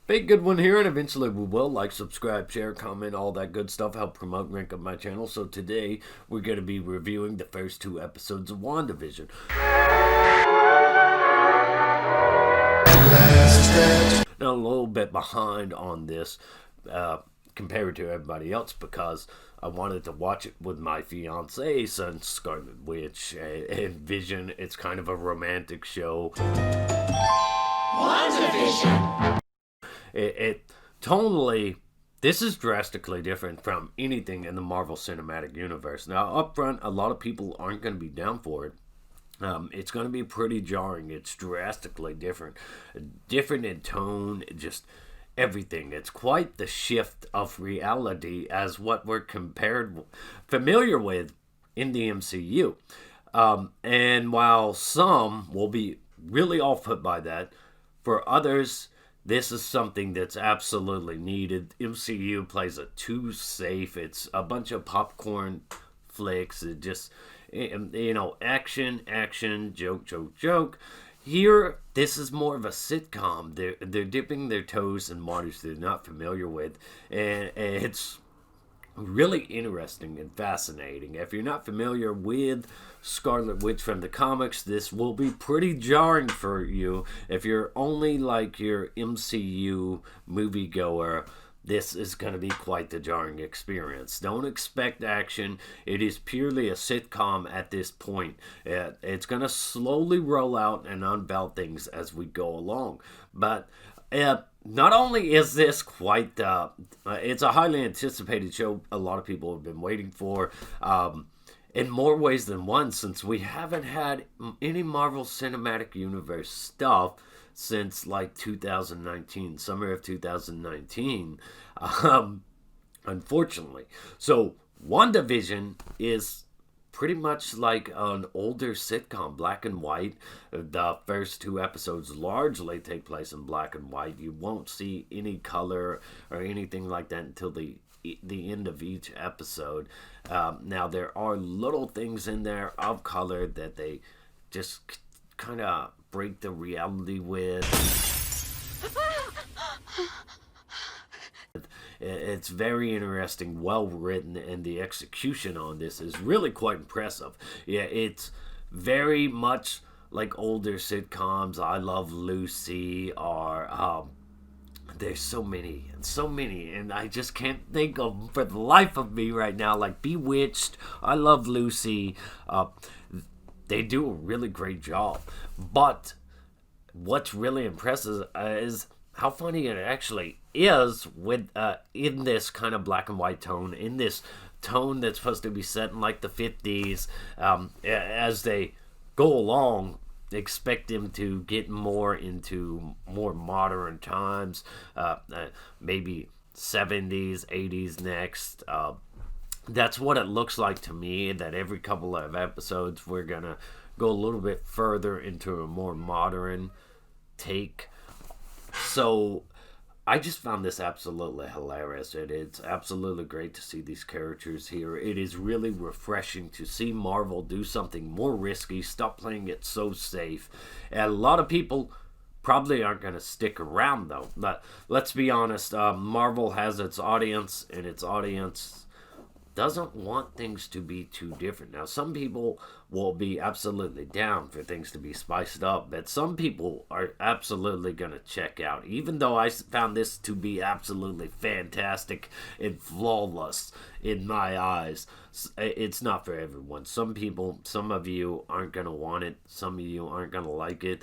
Big good one here, and eventually we will like, subscribe, share, comment, all that good stuff, help promote and rank up my channel. So today we're going to be reviewing the first two episodes of WandaVision. Now, a little bit behind on this compared to everybody else because I wanted to watch it with my fiance since Scarlet Witch and Vision. It's kind of a romantic show. WandaVision. It tonally, this is drastically different from anything in the Marvel Cinematic Universe. Now, up front, a lot of people aren't going to be down for it. It's going to be pretty jarring. It's drastically different in tone, just everything. It's quite the shift of reality as what we're familiar with in the MCU. And while some will be really off put by that, for others, this is something that's absolutely needed. MCU plays it too safe. It's a bunch of popcorn flicks. It just, action, joke. Here, this is more of a sitcom. They're dipping their toes in waters they're not familiar with, and it's really interesting and fascinating. If you're not familiar with Scarlet Witch from the comics, this will be pretty jarring for you. If you're only like your MCU moviegoer, this is going to be quite the jarring experience. Don't expect action. It is purely a sitcom at this point. It's going to slowly roll out and unveil things as we go along. But not only is this quite, it's a highly anticipated show a lot of people have been waiting for, in more ways than one, since we haven't had any Marvel Cinematic Universe stuff since like 2019, summer of 2019, unfortunately. So WandaVision is pretty much like an older sitcom, black and white. The first two episodes largely take place in black and white. You won't see any color or anything like that until the end of each episode. Now, there are little things in there of color that they just kind of break the reality with. It's very interesting, well written, and the execution on this is really quite impressive. Yeah, it's very much like older sitcoms. I Love Lucy, or there's so many, and I just can't think of them for the life of me right now. Like Bewitched, I Love Lucy. They do a really great job. But what's really impressive is how funny it actually is with in this kind of black and white tone, in this tone that's supposed to be set in like the 50s. As they go along, expect them to get more into more modern times, maybe 70s, 80s next. That's what it looks like to me, that every couple of episodes we're going to go a little bit further into a more modern take. So I just found this absolutely hilarious. It's absolutely great to see these characters here. It is really refreshing to see Marvel do something more risky, stop playing it so safe. And a lot of people probably aren't going to stick around, though. But let's be honest, Marvel has its audience, and its audience doesn't want things to be too different. Now, some people will be absolutely down for things to be spiced up, but some people are absolutely going to check out. Even though I found this to be absolutely fantastic and flawless in my eyes, it's not for everyone. Some of you aren't going to want it. Some of you aren't going to like it.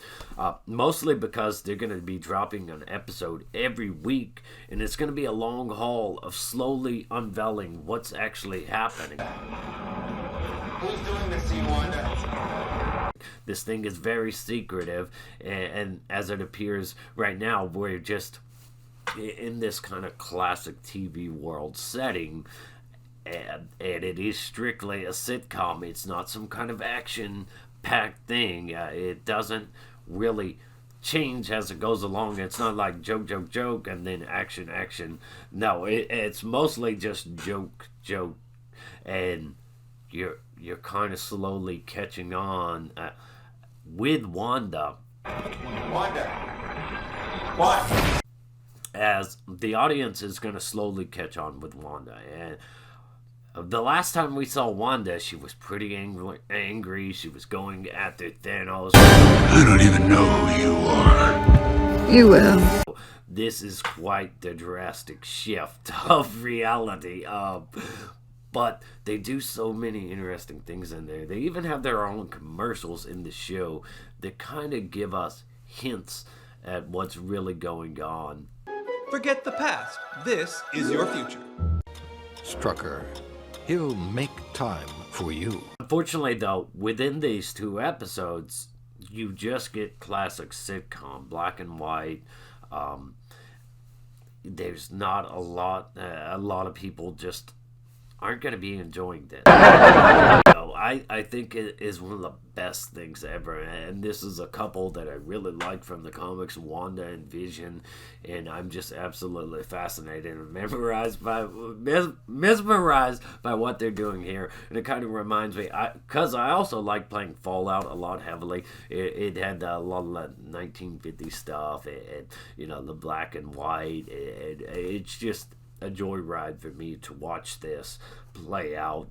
Mostly because they're going to be dropping an episode every week, and it's going to be a long haul of slowly unveiling what's actually happening. Who's doing this to you, Wanda? This thing is very secretive, and as it appears right now, we're just in this kind of classic TV world setting, and it is strictly a sitcom. It's not some kind of action-packed thing. It doesn't really change as it goes along. It's not like joke, and then action. No, it's mostly just joke, and you're kind of slowly catching on with Wanda. Wanda! What? as the audience is going to slowly catch on with Wanda. And the last time we saw Wanda, she was pretty angry. She was going after Thanos. I don't even know who you are. You will. This is quite the drastic shift of reality. But they do so many interesting things in there. They even have their own commercials in the show that kind of give us hints at what's really going on. Forget the past. This is your future. Strucker, he'll make time for you. Unfortunately, though, within these 2 episodes, you just get classic sitcom, black and white. There's not a lot of people just aren't going to be enjoying this. I think it is one of the best things ever, and this is a couple that I really like from the comics, Wanda and Vision, and I'm just absolutely fascinated and mesmerized by what they're doing here. And it kind of reminds me, because I also like playing Fallout a lot heavily. It had a lot of 1950s stuff, and the black and white, and it's just a joyride for me to watch this play out,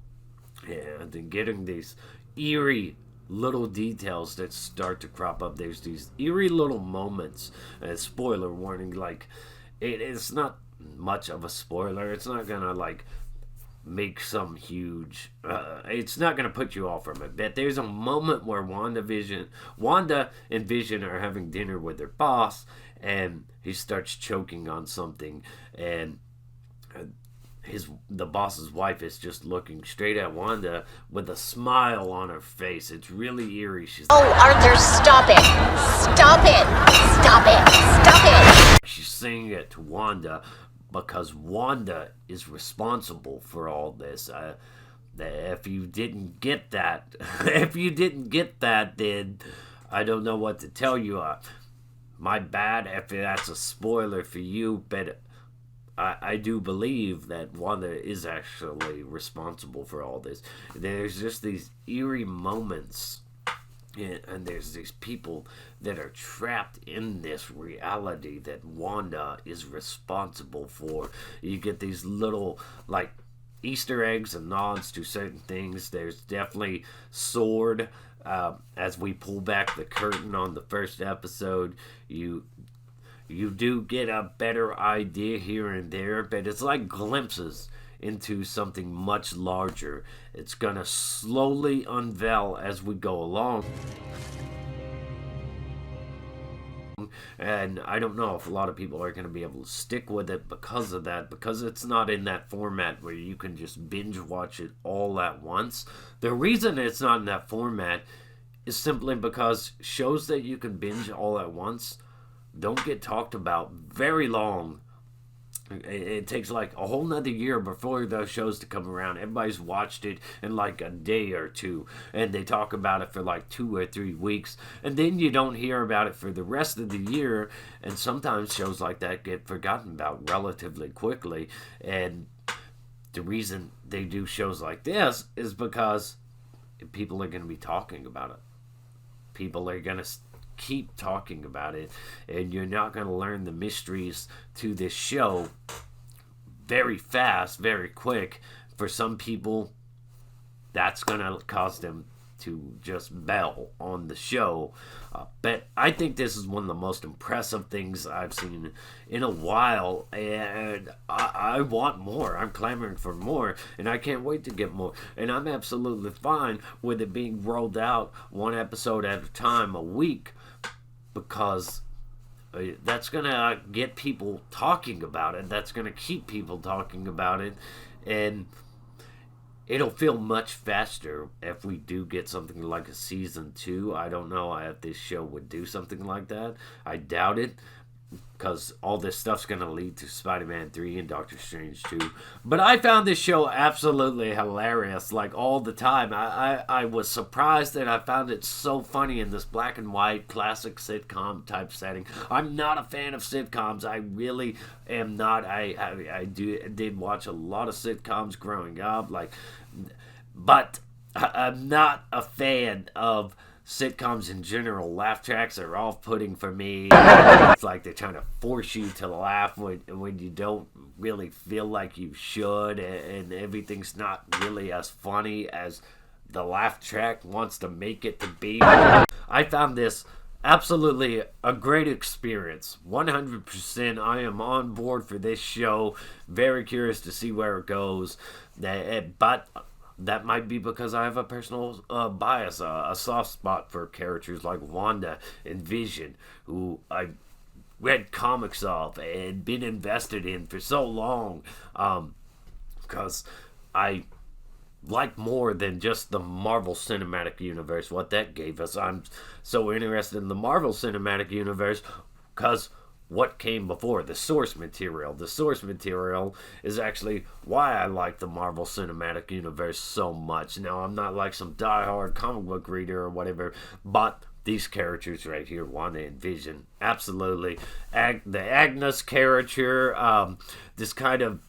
and then getting these eerie little details that start to crop up. There's these eerie little moments, and spoiler warning, like it's not much of a spoiler. It's not gonna make some huge it's not gonna put you off from it, but there's a moment where Wanda and Vision are having dinner with their boss, and he starts choking on something, and the boss's wife is just looking straight at Wanda with a smile on her face. It's really eerie. She's "Oh, Arthur, stop it! Stop it! Stop it! Stop it!" She's saying it to Wanda because Wanda is responsible for all this. If you didn't get that, then I don't know what to tell you. My bad if that's a spoiler for you, but I do believe that Wanda is actually responsible for all this. There's just these eerie moments, and there's these people that are trapped in this reality that Wanda is responsible for. You get these little, Easter eggs and nods to certain things. There's definitely Sword. As we pull back the curtain on the first episode, you do get a better idea here and there, but it's like glimpses into something much larger. It's gonna slowly unveil as we go along. And I don't know if a lot of people are going to be able to stick with it because of that, because it's not in that format where you can just binge watch it all at once. The reason it's not in that format is simply because shows that you can binge all at once don't get talked about very long. It takes a whole nother year before those shows to come around. Everybody's watched it in a day or two, and they talk about it for 2 or 3 weeks, and then you don't hear about it for the rest of the year. And sometimes shows like that get forgotten about relatively quickly. And the reason they do shows like this is because people are going to be talking about it. People are going to keep talking about it, and you're not going to learn the mysteries to this show very fast, very quick. For some people, that's going to cause them to just bail on the show. But I think this is one of the most impressive things I've seen in a while, and I want more. I'm clamoring for more, and I can't wait to get more. And I'm absolutely fine with it being rolled out 1 episode at a time a week, because that's going to get people talking about it. That's going to keep people talking about it. And it'll feel much faster if we do get something like a season 2. I don't know if this show would do something like that. I doubt it, because all this stuff's going to lead to Spider-Man 3 and Doctor Strange 2. But I found this show absolutely hilarious, all the time. I was surprised that I found it so funny in this black and white classic sitcom type setting. I'm not a fan of sitcoms. I really am not. I did watch a lot of sitcoms growing up, but I'm not a fan of sitcoms in general, laugh tracks are off-putting for me. It's like they're trying to force you to laugh when you don't really feel like you should, and everything's not really as funny as the laugh track wants to make it to be. I found this absolutely a great experience. 100% I am on board for this show. Very curious to see where it goes. But that might be because I have a personal bias, a soft spot for characters like Wanda and Vision, who I read comics of and been invested in for so long, because I like more than just the Marvel Cinematic Universe, what that gave us. I'm so interested in the Marvel Cinematic Universe because what came before, the source material. The source material is actually why I like the Marvel Cinematic Universe so much. Now, I'm not like some diehard comic book reader or whatever, but these characters right here, Wanda and Vision, absolutely. The Agnes character, this kind of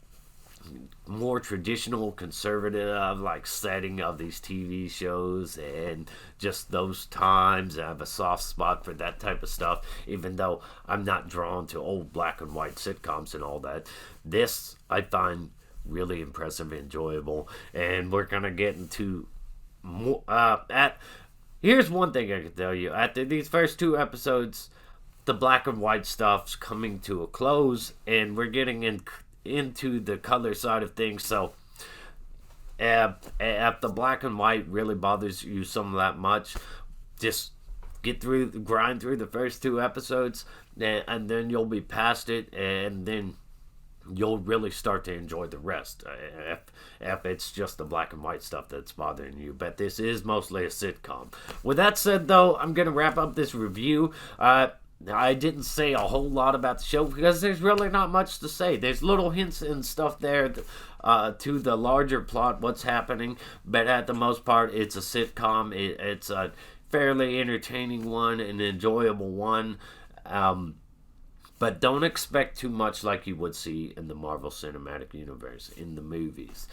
more traditional conservative like setting of these TV shows, and just those times I have a soft spot for that type of stuff, even though I'm not drawn to old black and white sitcoms and all that. This I find really impressive and enjoyable, and we're gonna get into more here's one thing I can tell you. After these first 2 episodes, the black and white stuff's coming to a close, and we're getting into the color side of things. So if the black and white really bothers you some that much, just grind through the first 2 episodes, and then you'll be past it, and then you'll really start to enjoy the rest, if it's just the black and white stuff that's bothering you. But this is mostly a sitcom. With that said, though, I'm going to wrap up this review. I didn't say a whole lot about the show because there's really not much to say. There's little hints and stuff there to the larger plot, what's happening, but at the most part, it's a sitcom. It's a fairly entertaining one, an enjoyable one, but don't expect too much like you would see in the Marvel Cinematic Universe, in the movies.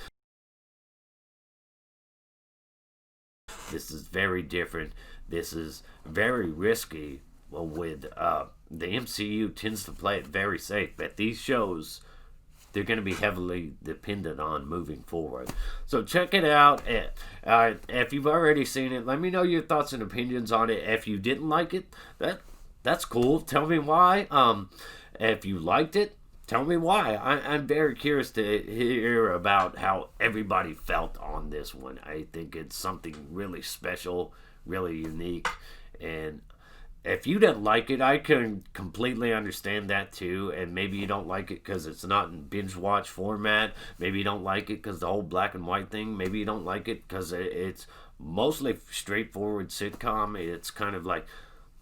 This is very different. This is very risky. Well, with the MCU tends to play it very safe, but these shows, they're going to be heavily dependent on moving forward. So check it out. If you've already seen it, let me know your thoughts and opinions on it. If you didn't like it, that's cool. Tell me why. If you liked it, tell me why. I'm very curious to hear about how everybody felt on this one. I think it's something really special, really unique, and if you didn't like it, I can completely understand that too. And maybe you don't like it because it's not in binge watch format. Maybe you don't like it because the whole black and white thing. Maybe you don't like it because it's mostly straightforward sitcom. It's kind of like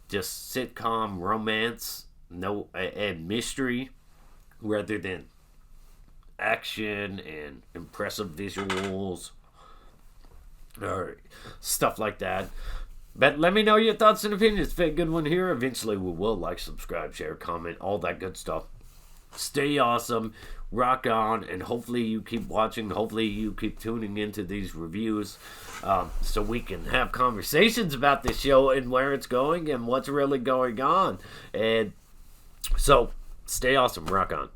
just sitcom romance, and mystery, rather than action and impressive visuals or stuff like that. But let me know your thoughts and opinions. If it's a good one here, eventually we will like, subscribe, share, comment, all that good stuff. Stay awesome, rock on, and hopefully you keep watching. Hopefully you keep tuning into these reviews, so we can have conversations about this show and where it's going and what's really going on. And so stay awesome, rock on.